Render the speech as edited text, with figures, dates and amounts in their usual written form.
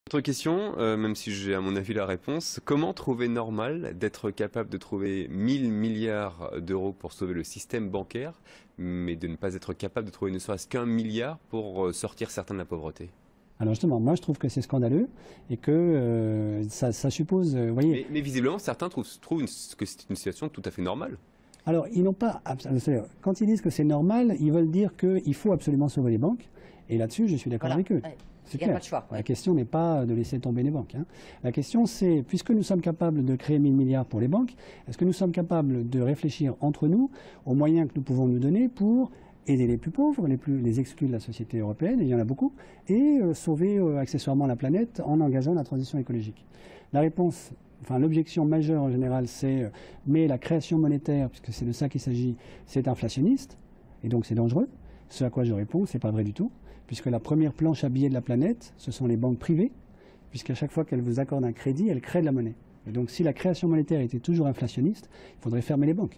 Autre question, même si j'ai à mon avis la réponse, comment trouver normal d'être capable de trouver 1000 milliards d'euros pour sauver le système bancaire, mais de ne pas être capable de trouver ne serait-ce qu'un milliard pour sortir certains de la pauvreté? Alors justement, moi je trouve que c'est scandaleux et que ça suppose, vous voyez. Mais visiblement, certains trouvent que c'est une situation tout à fait normale. Alors ils n'ont pas, quand ils disent que c'est normal, ils veulent dire qu'il faut absolument sauver les banques. Et là-dessus, je suis d'accord avec eux. Ouais. C'est Il n'y a clair. pas de choix. La question n'est pas de laisser tomber les banques, hein. La question c'est, puisque nous sommes capables de créer 1000 milliards pour les banques, est-ce que nous sommes capables de réfléchir entre nous aux moyens que nous pouvons nous donner pour aider les plus pauvres, les exclus de la société européenne, et il y en a beaucoup, et sauver accessoirement la planète en engageant la transition écologique. La réponse, enfin l'objection majeure en général, c'est mais la création monétaire, puisque c'est de ça qu'il s'agit, c'est inflationniste, et donc c'est dangereux. Ce à quoi je réponds, c'est pas vrai du tout, puisque la première planche à billets de la planète, ce sont les banques privées, puisqu'à chaque fois qu'elles vous accordent un crédit, elles créent de la monnaie. Et donc si la création monétaire était toujours inflationniste, il faudrait fermer les banques.